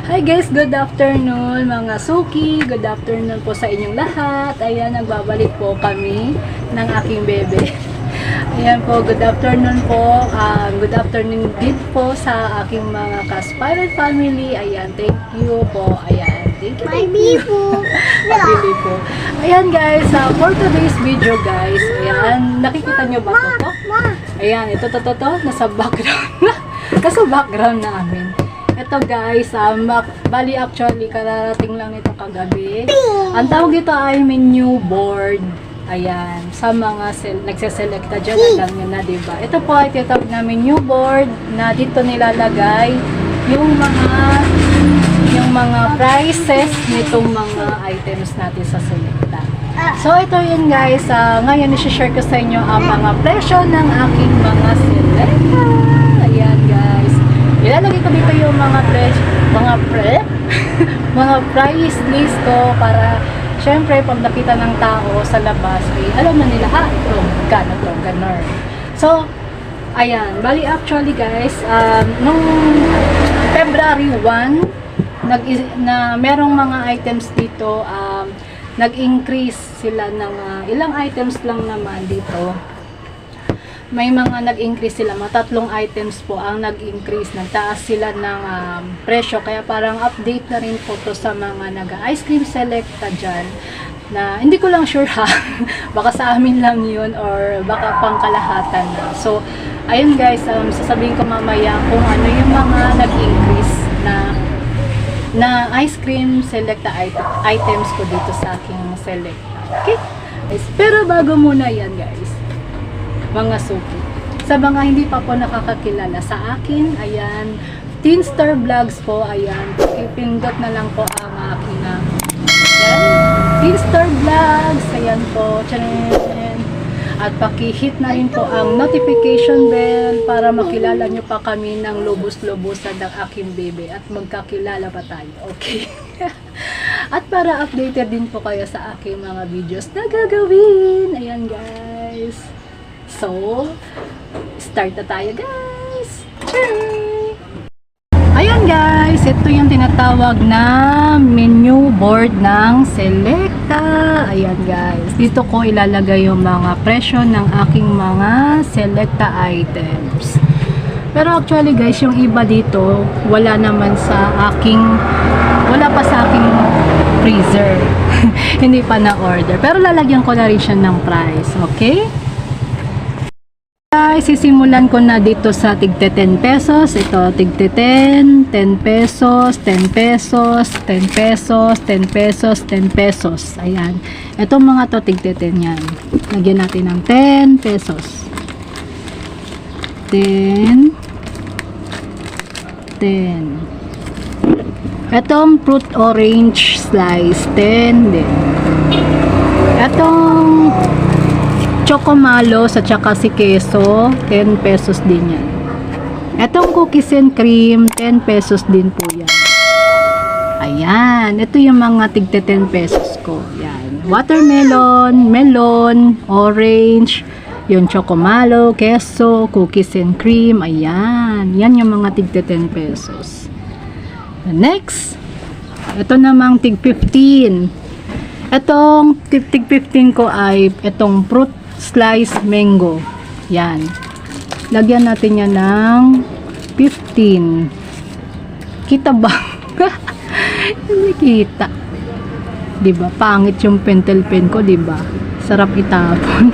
Hi guys, good afternoon mga suki. Good afternoon po sa inyong lahat. Ayan, nagbabalik po kami ng aking bebe. Ayan po, good afternoon po. Good afternoon din po sa aking mga ka-spiral family. Ayan, thank you po. Ayan, thank you. Mabili po. Mabili po. Ayan guys, for today's video guys, ayan, nakikita nyo ba ito? Ayan, ito, nasa background na. Nasa background namin. Ito guys, bali actually, kararating lang ito kagabi. Ang tawag ito ay menu board. Ayan, sa mga nagseselect dyan, alam nyo na, diba? Ito po ay tinatawag na menu board na dito nilalagay yung mga prices nitong mga items natin sa Selecta. So, ito yun guys. Ngayon, isi-share ko sa inyo ang mga presyo ng aking mga Selecta. Ayan guys. Ilalagay ko dito yung mga mga price list ko para syempre, pag nakita ng tao sa labas, ay alam na nila, ito, ganon. So, ayan. Bali, actually guys, nung February 1, merong mga items dito, nag-increase sila ng ilang items lang naman dito. May mga nag-increase sila, mga 3 items po ang nag-increase, nagtaas sila ng presyo, kaya parang update na rin po to sa mga nag-ice cream selecta dyan, na hindi ko lang sure ha, baka sa amin lang yun or baka pangkalahatan na. So, ayun guys, sasabihin ko mamaya kung ano yung mga nag-increase na ice cream selecta items ko dito sa aking selecta. Okay? Pero bago muna yan guys, mga suki. Sa mga hindi pa po nakakakilala sa akin, ayan, Teen Star Vlogs po, ayan, ipindot na lang po ang aking ayan, Teen Star Vlogs, ayan po, tcharan. At pakihit na rin po ang notification bell para makilala nyo pa kami ng lubos-lubosan ng aking bebe at magkakilala pa tayo, okay? At para updated din po kayo sa aking mga videos na gagawin, ayan guys. So, start na tayo guys! Cheers! Ayan guys, ito yung tinatawag na menu board ng Selecta. Ayan guys, dito ko ilalagay yung mga presyo ng aking mga Selecta items. Pero actually guys, yung iba dito, wala pa sa aking freezer. Hindi pa na-order. Pero lalagyan ko na rin siya ng price, okay? Guys, sisimulan ko na dito sa tigte 10 pesos. Ito, tigte 10, 10 pesos, 10 pesos, 10 pesos, 10 pesos, 10 pesos. Ayan. Itong mga to, tigte 10 yan. Lagyan natin ng 10 pesos. 10. 10. Itong fruit orange slice, 10 din. Itong Chocomalo sa tsaka si Queso, 10 pesos din yan. Etong cookies and cream, 10 pesos din po yan. Ayan, ito yung mga tigte 10 pesos ko. Yan. Watermelon, melon, orange, yung Chocomalo, Queso, cookies and cream. Ayan, yan yung mga tigte 10 pesos. Next, ito namang tig 15. Etong tig 15 ko ay itong fruit slice mango. Yan. Lagyan natin yan ng 15. Kita ba? Hindi kita. Diba? Pangit yung pentel pen ko, diba? Sarap itapon.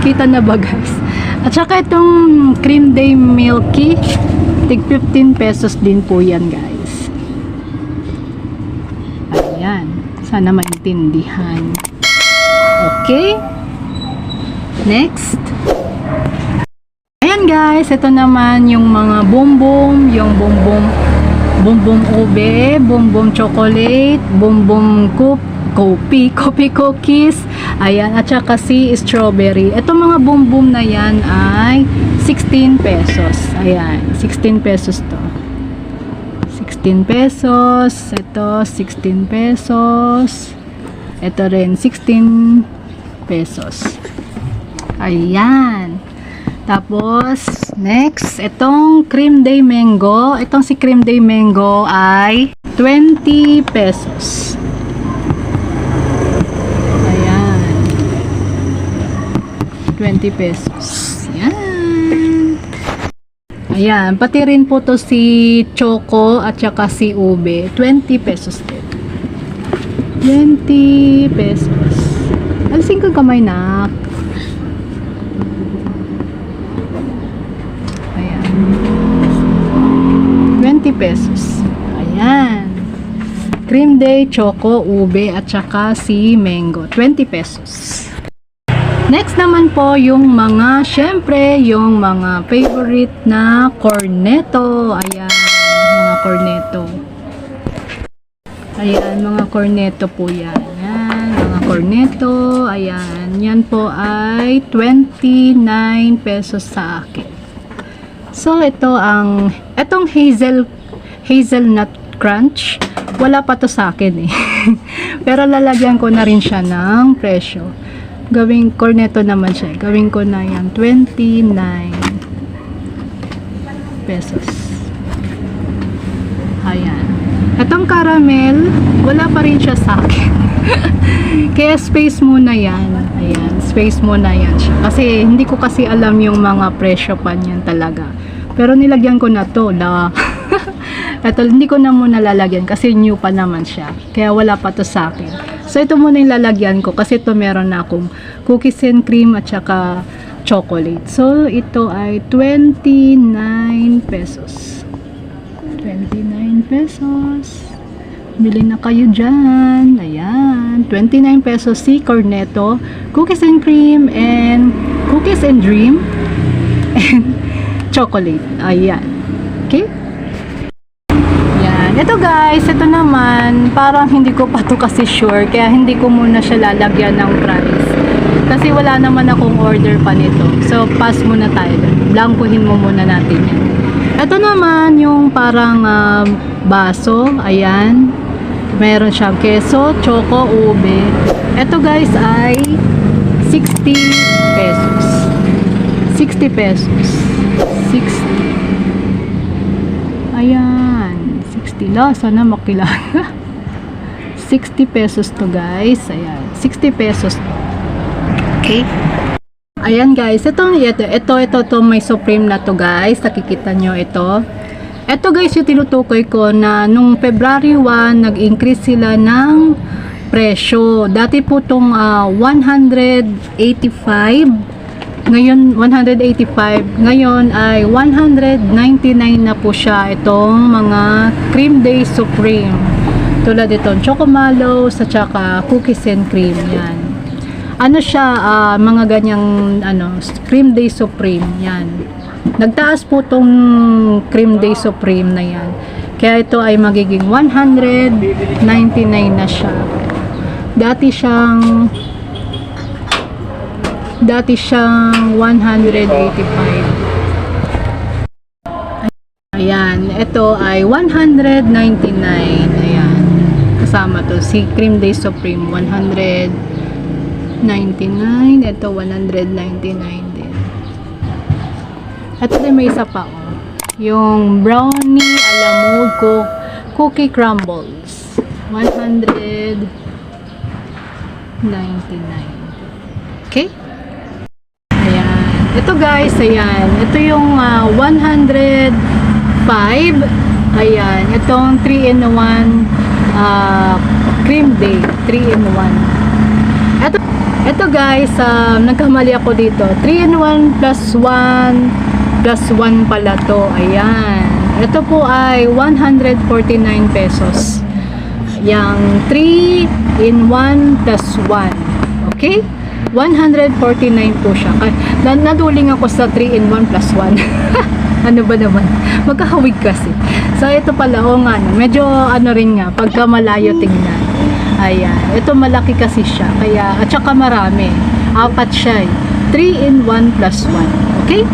Kita na ba guys? At saka itong cream day milky, tig 15 pesos din po yan guys. Ayan. Sana maintindihan. Okay? Next. Ayan guys, ito naman yung mga bumbum, yung bumbum ube, bumbum chocolate, bumbum coffee cookies, ayan, at saka si strawberry. Ito mga bumbum na yan ay 16 pesos. Ayan, 16 pesos to. 16 pesos. Ito, 16 pesos. Ito rin, 16 pesos. Ayan. Tapos, next, itong Cream Day Mango. Itong si Cream Day Mango ay 20 pesos. Ayan. 20 pesos. Ayan. Ayan. Pati rin po to si Choco at saka si Ube. 20 pesos din. 20 pesos. Alisin ko kamay na. Ayan. 20 pesos. Ayan. Cream Day, Choco, Ube, at saka si Mango. 20 pesos. Next naman po, yung mga, syempre, yung mga favorite na cornetto. Ayan. Mga cornetto. Ayan, mga cornetto po yan. Ayan, mga cornetto. Ayan. Yan po ay 29 pesos sa akin. So, itong hazelnut crunch, wala pa to sa akin eh. Pero lalagyan ko na rin siya ng presyo. Gawing cornetto naman siya. Gawin ko na yan, 29 pesos. Ayan. Itong caramel, wala pa rin siya sa akin. Kaya space muna yan. Ayan, space muna yan siya. Kasi hindi ko kasi alam yung mga presyo pa niyan talaga. Pero nilagyan ko na to. Ito, hindi ko na muna lalagyan kasi new pa naman siya. Kaya wala pa to sa akin. So, ito muna yung lalagyan ko kasi ito meron na akong cookies and cream at saka chocolate. So, ito ay 29 pesos. 29 pesos. Bili na kayo dyan. Ayan. 29 pesos si cornetto, cookies and cream, and cookies and dream, and chocolate. Ayan. Okay? Ayan. Ito guys, ito naman, parang hindi ko pa to kasi sure, kaya hindi ko muna siya lalagyan ng price. Kasi wala naman akong order pa nito. So, pass muna tayo. Blankuhin mo muna natin yan. Ito naman yung parang baso. Ayan. Meron siyang keso, choco, ube. Ito guys ay 60 pesos. 60 pesos. 60. Ayan. 60 lang. Sana makilala. 60 pesos to guys. Ayan. 60 pesos to. Okay. Ayan guys, ito may Supreme na to guys. Nakikita nyo ito. Ito guys yung tinutukoy ko na nung February 1, nag-increase sila ng presyo. Dati po itong 185. Ngayon, 185. Ngayon ay 199 na po siya itong mga Cream Day Supreme. Tulad itong Choco Mallows at saka cookies and cream. Yan. Ano siya, mga ganyang Cream Day Supreme, yan. Nagtaas po tong Cream Day Supreme na yan. Kaya ito ay magiging 199 na siya. Dati siyang 185. Ayan, ito ay 199. Ayan. Kasama to si Cream Day Supreme, 199. Ito 199 din. At may isa pa yung brownie alamog cookie crumbles, 199. Okay? Ayan. Ito guys, ayan. Ito yung 105. Ayan. Itong 3-in-1 Cream Day, 3-in-1. Ito guys, nagkamali ako dito. 3-in-1 plus 1 plus 1 pala to. Ayan. Ito po ay 149 pesos. Yang 3-in-1 plus 1. Okay? 149 po siya. Naduling ako sa 3-in-1 plus 1. Ano ba naman? Magkahawig kasi. So, ito pala, medyo rin nga, pagka malayo tingnan. Ayan. Ito malaki kasi siya. Kaya, at saka marami. 4 siya. 3-in-1 plus 1. Okay?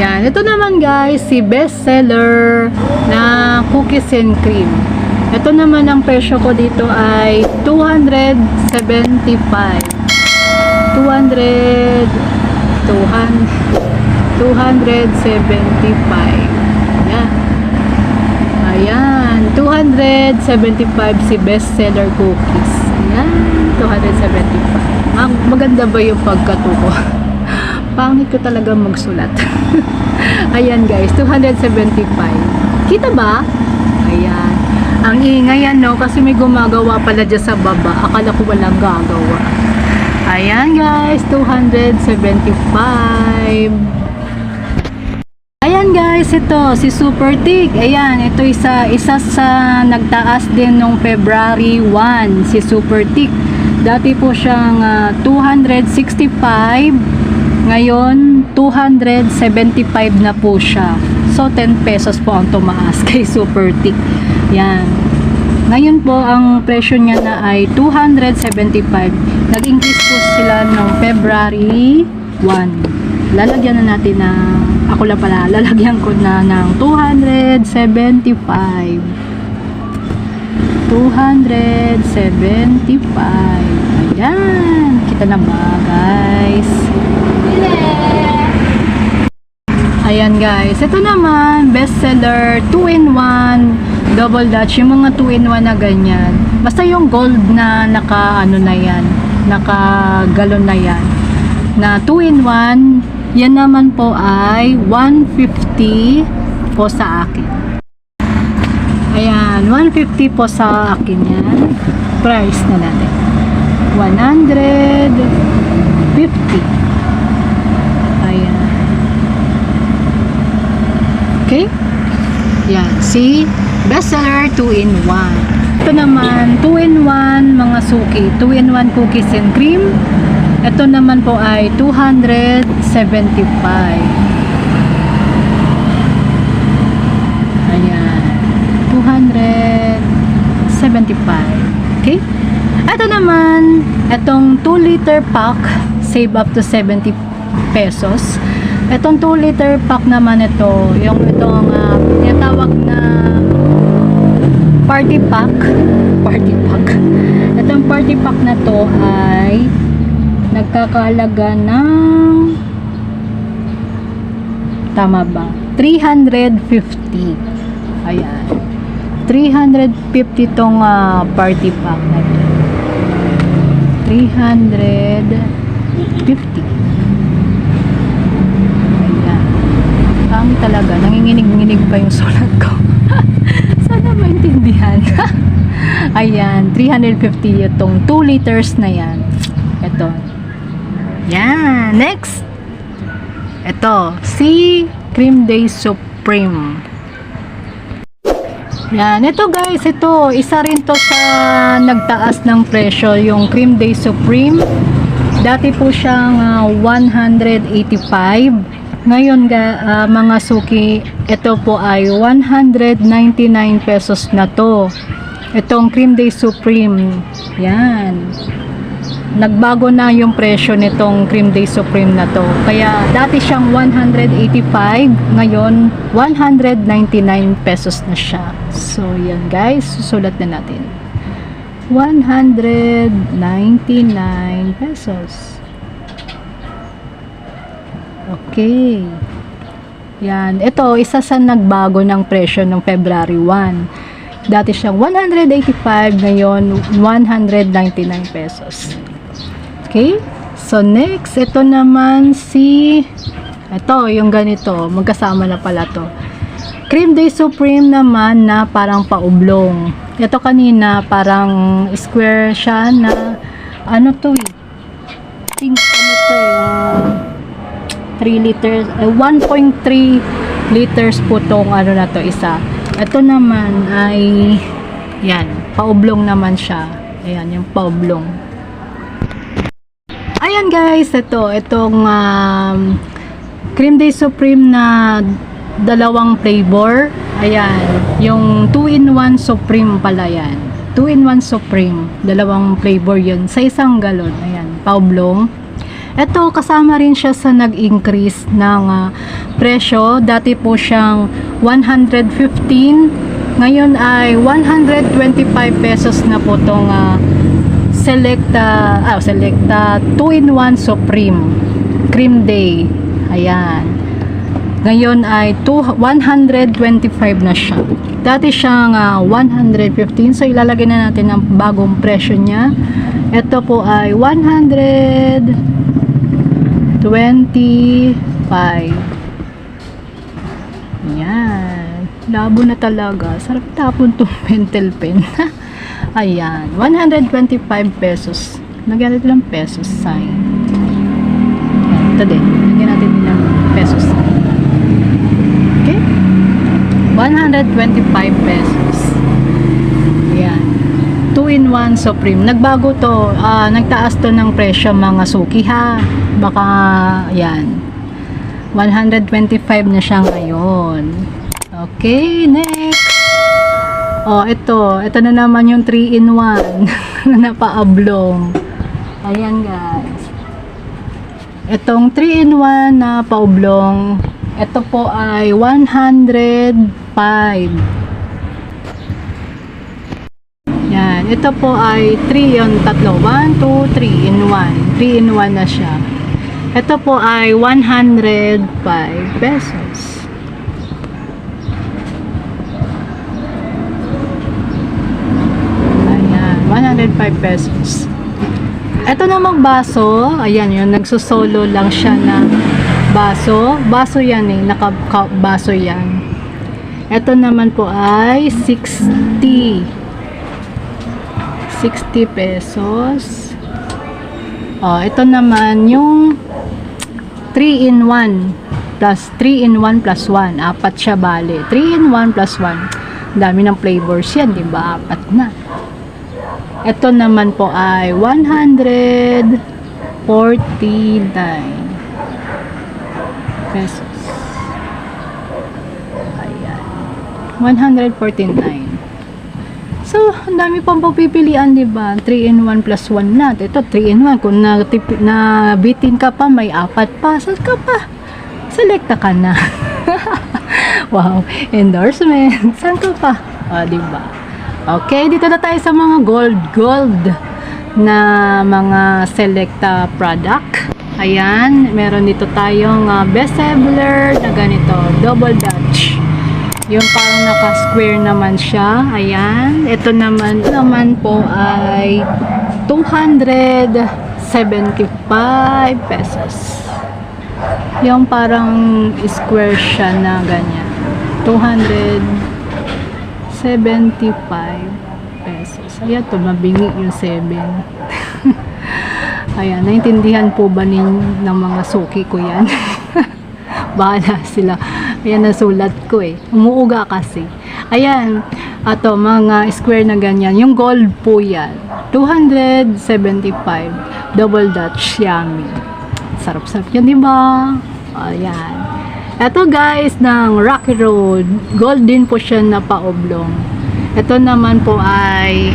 Yan. Ito naman guys, si bestseller na cookies and cream. Ito naman ang presyo ko dito ay 275. 200. 275. Ayan. Ayan. 275 si bestseller cookies. Ayan. 275. Maganda ba yung pagkatuko? Pangit ko talaga magsulat. Ayan guys, 275. Kita ba? Ayan. Ang ingay yan, no? Kasi may gumagawa pala dyan sa baba. Akala ko walang gagawa. Ayan guys, 275. Ayan guys, ito si Super Thick. Ayan, ito isa sa nagtaas din nung February 1, si Super Thick. Dati po siyang 265. Ngayon 275 na po siya. So 10 pesos po ang tumaas kay Super Thick. Yan. Ngayon po ang presyo niya na ay 275. Nag-increase po sila noong February 1. Lalagyan na natin lalagyan ko na ng 275. 275. Ayan. Kita na ba, guys? Ayan, guys. Ito naman, bestseller 2-in-1 double Dutch. Yung mga 2-in-1 na ganyan. Basta yung gold na naka galon na yan. Na 2-in-1, yan naman po ay 150 po sa akin. Ayan, 150 po sa akin yan. Price na natin. 150. Ayan. Okay? Yan. See? Bestseller 2-in-1. Ito naman, 2-in-1 mga suki. 2-in-1 cookies and cream. Ito naman po ay 275. Ayan. 275. Okay? Ito naman, itong 2-liter pack, save up to 70 pesos. Itong 2-liter pack naman ito, itong tinatawag na party pack. Itong party pack na to ay nagkakahalaga ng, tama ba? 350. Ayan. 350 tong party pack na to. 350. Ayan. Pangit talaga. Nanginginig-nginig pa yung sulat ko. Sana maintindihan. Ayan. 350 itong 2 liters na yan. Ito. Yan. Next. Ito. Si Cream Day Supreme. Yan. Ito guys. Ito. Isa rin to sa nagtaas ng presyo. Yung Cream Day Supreme. Dati po siyang 185. Ngayon mga suki. Ito po ay 199 pesos na to. Itong Cream Day Supreme. Yan. Nagbago na yung presyo nitong Cream Day Supreme na to. Kaya dati siyang 185, ngayon 199 pesos na siya. So yan guys, susulat na natin. 199 pesos. Okay. Yan, ito isa sa nagbago ng presyo ng February 1. Dati siyang 185, ngayon 199 pesos. Okay? So, next, ito naman ito, yung ganito. Magkasama na pala to. Cream Day Supreme naman na parang paublong. Ito kanina, parang square siya na, ano to eh? Think, ano to eh? 3 liters, 1.3 liters po tong ano na to, isa. Ito naman ay, yan, paublong naman siya. Ayan, yung paublong. Ayan guys, itong Cream Day Supreme na dalawang flavor. Ayan, yung 2-in-1 Supreme pala yan. 2-in-1 Supreme, dalawang flavor yun sa isang galon. Ayan, paublong. Ito, kasama rin siya sa nag-increase ng presyo. Dati po siyang 115. Ngayon ay 125 pesos na po itong Selecta 2-in-1 Supreme Cream Day. Ayan. Ngayon ay 125 na siya. Dati siyang 115. So ilalagay na natin ang bagong presyo niya. Ito po ay 125. Yan. Labo na talaga. Sarap tapon itong pentel pen. Ayan. 125 pesos. Lagyan natin lang pesos sign. Ayan. Ito din. Lagyan natin din ng pesos sign. Okay? 125 pesos. Ayan. 2-in-1 Supreme. Nagbago to. Nagtaas to ng presyo mga suki ha. Baka, ayan. 125 na siya ngayon. Okay, next. Oh, ito na naman yung 3-in-1 na napa-oblong. Ayan, guys. Itong 3-in-1 na pa-oblong, ito po ay 105. Yan, ito po ay 3 yung tatlo. 1, 2, 3-in-1. 3-in-1 na siya. Ito po ay 105 pesos. Ayan, 105 pesos. Ito namang baso, ayan yun, nagsusolo lang siya ng baso. Baso yan eh, naka-baso yan. Ito naman po ay 60 pesos. Oh, ito naman yung 3-in-1 plus 3-in-1 plus 1. Apat siya bali. 3-in-1 plus 1. Dami ng flavors yan, di ba? Apat na. Ito naman po ay 149 pesos. Ayan. 149. So, ang dami pang pagpipilian, di ba? 3-in-1 plus 1 na. Ito, 3-in-1. Kung nabitin ka pa, may apat pa. Saan ka pa? Selecta ka na. Wow. Endorsement. Saan ka pa? O, di ba? Okay, dito na tayo sa mga gold na mga selecta product. Ayan, meron dito tayong bestseller na ganito. Double Dutch. Yung parang naka-square naman siya. Ayan. Ito naman po ay 275 pesos. Yung parang square siya na ganyan. 275 pesos. Ayan to, mabingi yung 7. Ayan, naintindihan po ba ng mga suki ko yan? Bahala sila. Ayan, nasulat ko eh. Umuuga kasi. Ayan. Ato, mga square na ganyan. Yung gold po yan. 275. Double Dutch. Yummy. Sarap-sarap yan, diba? Ayan. Ito guys, ng Rocky Road. Gold din po siya na pa-oblong. Ito naman po ay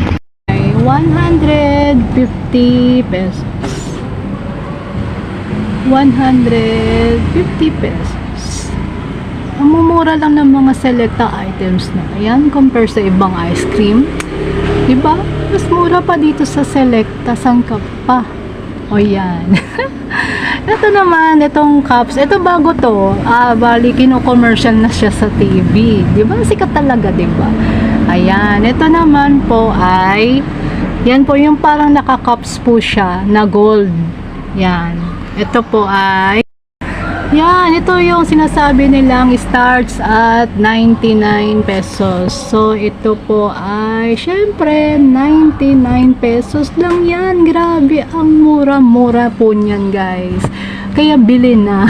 150 pesos. 150 pesos. Ang mumura lang ng mga selecta items na. Ayan, compare sa ibang ice cream. Diba? Mas mura pa dito sa selecta. Saan ka pa? O yan. Ito naman, itong cups. Ito bago to. Bali, kino-commercial na siya sa TV. Diba? Sikat talaga, diba? Ayan. Ito naman po ay yan po yung parang naka-cups po siya na gold. Yan. Ito po ay yan, ito yung sinasabi nilang starts at 99 pesos. So, ito po ay syempre 99 pesos lang yan. Grabe, ang mura-mura po niyan guys. Kaya bili na.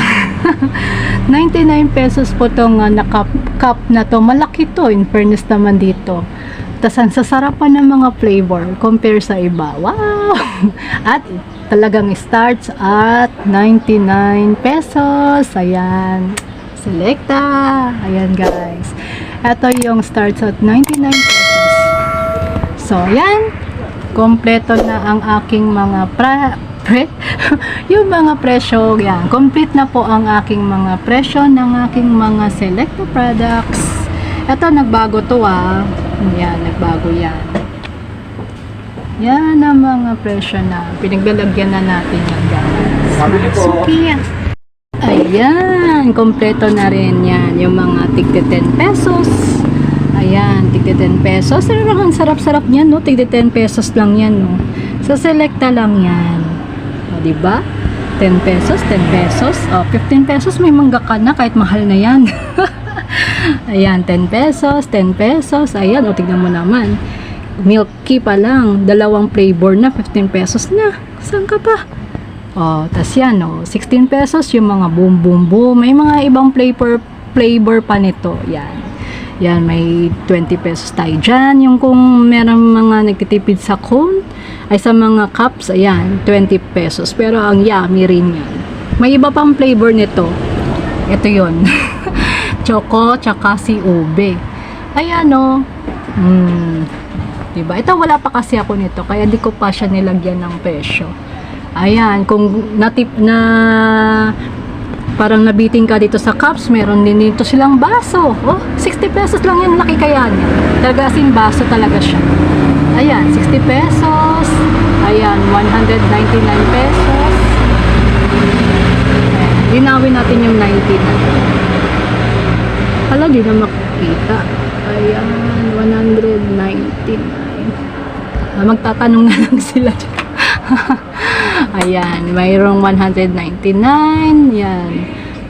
99 pesos po itong naka-cup na to. Malaki to, in fairness naman dito. Tapos ang sasarapan ng mga flavor compare sa iba. Wow! At talagang starts at 99 pesos. Ayan. Selecta. Ayan guys. Ito yung starts at 99 pesos. So, ayan. Kompleto na ang aking mga yung mga presyo. Yan. Complete na po ang aking mga presyo ng aking mga selecta products. Ito, nagbago to Yan, nagbago yan. Yan ang mga presyo na pinaglalagyan na natin yan guys. Suki yan. Ayan, kompleto na rin yan. Yung mga tigti 10 pesos. Ayan, tigti 10 pesos. Ang sarap-sarap niyan, no? Tigti 10 pesos lang yan, no? Sa Selecta lang yan. O, diba? 10 pesos, 10 pesos. O, 15 pesos may mangga ka na kahit mahal na yan. Ayan, 10 pesos, 10 pesos. Ayan, o, tignan mo naman. Milky pa lang. 2 flavor na, 15 pesos na. Saan ka pa? O, tas yan, o. 16 pesos yung mga boom, boom, boom. May mga ibang flavor pa nito. Yan. Yan, may 20 pesos tayo dyan. Yung kung meron mga nagtitipid sa cone, ay sa mga cups, ayan, 20 pesos. Pero ang yummy rin yan. May iba pang flavor nito. Ito yon Choco, tsaka si ube. Ayan, o. Diba? Ito, wala pa kasi ako nito. Kaya di ko pa siya nilagyan ng presyo. Ayan, kung parang nabiting ka dito sa cups, meron din dito silang baso. Oh, 60 pesos lang yan, laki kaya niya. Talaga asin baso talaga siya. Ayan, 60 pesos. Ayan, 199 pesos. Ayan, linawin natin yung 99. Hala, di na makikita. Ayan, 199. Magtatanong na lang sila dyan. Ayan, mayroong 199. Yan.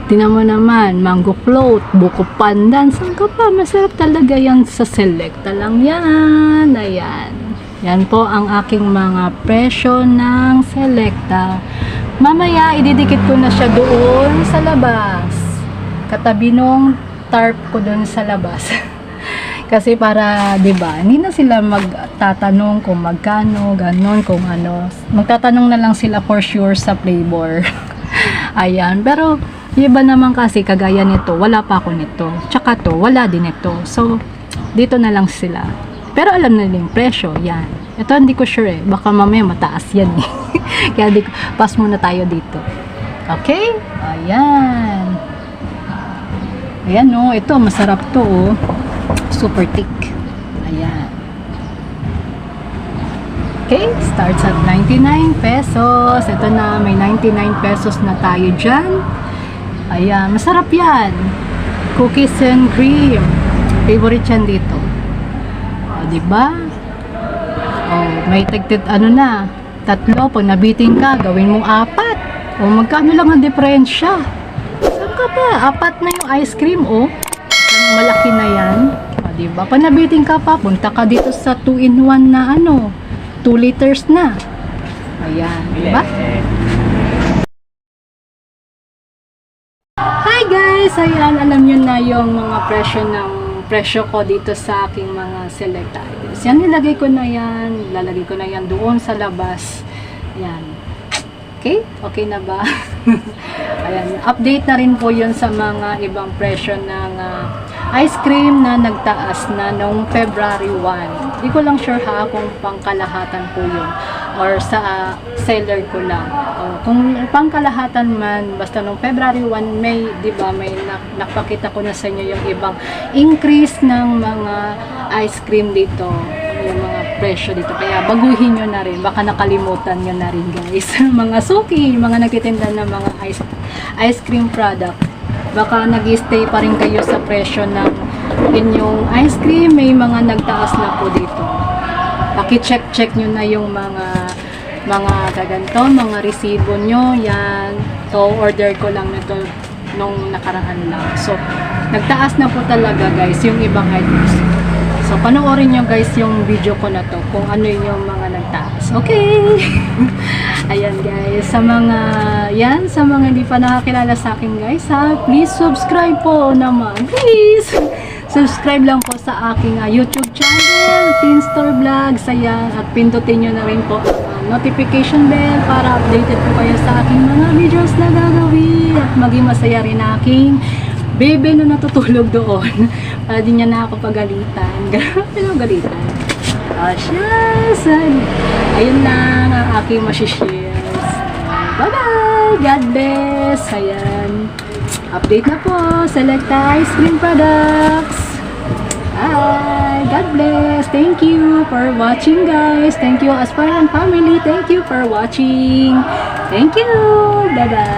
Tingnan mo naman, mango float, buko pandan. Saan ka pa? Masarap talaga yan sa Selecta lang yan. Ayan. Yan po ang aking mga presyo ng Selecta. Mamaya, ididikit ko na siya doon sa labas. Katabi nung tarp ko doon sa labas. Kasi para, 'di ba? Hindi na sila magtatanong kung magkano, ganon, kung ano. Magtatanong na lang sila for sure sa flavor. Ayan, pero iba naman kasi kagaya nito, wala pa ako nito. Tsaka to, wala din ito. So, dito na lang sila. Pero alam na nila yung presyo, yan. Ito hindi ko sure eh. Baka mamaya mataas yan eh. Kaya pass muna tayo dito. Okay? Ayan. Ayan oh, ito masarap to oh. Super thick. Ayan. Okay, starts at 99 pesos. Ito na, may 99 pesos na tayo dyan. Ayan, masarap yan. Cookies and cream. Favorite yan dito. O, diba? O, may tagtit, ano na, 3. Pag nabitin ka, gawin mong 4. O, magkano lang ang diferensya? Saan ka pa? 4 na yung ice cream, o. Malaki na yan. O, diba? Pag nabitin ka pa, punta ka dito sa 2-in-1 na ano, 2 liters na. Ayan, diba? Hi guys! Ayan, alam nyo na yung mga presyo ko dito sa aking mga select items. Yan, nilagay ko na yan. Lalagay ko na yan doon sa labas. Ayan. Okay? Okay na ba? Ayan. Update na rin po yun sa mga ibang presyo ng ice cream na nagtaas na noong February 1. Di ko lang sure ha kung pangkalahatan po yun or sa seller ko lang. Kung pangkalahatan man, basta noong February 1, may, di ba, may nakapakita ko na sa inyo yung ibang increase ng mga ice cream dito, yung mga presyo dito. Kaya baguhin nyo na rin, baka nakalimutan nyo na rin guys. Mga suki, mga nagtitinda ng mga ice cream product. Baka nag-stay pa rin kayo sa presyo ng inyong ice cream, may mga nagtaas na po dito. Paki-check nyo na yung mga kaganto, mga resibo nyo, yan. So, order ko lang nito nung nakaraan lang. So, nagtaas na po talaga guys yung ibang items. So, panoorin nyo guys yung video ko na to kung ano yung mga nagtaas. Okay! Ayan guys, sa mga hindi pa nakakilala sa akin guys ha, please subscribe po naman. Please! Subscribe lang po sa aking YouTube channel, Teen Store Vlogs. Ayan, at pindutin nyo na rin po ang notification bell para updated po kayo sa aking mga videos na gagawin. At maging masaya rin aking baby na natutulog doon. Para di niya na ako pagalitan. Pinagalitan. Yes! Ayun lang ang aking masishares. Bye-bye! God bless! Ayan. Update na po. Selecta Ice Cream Products. Bye! God bless! Thank you for watching guys. Thank you Aspire and family. Thank you for watching. Thank you! Bye-bye!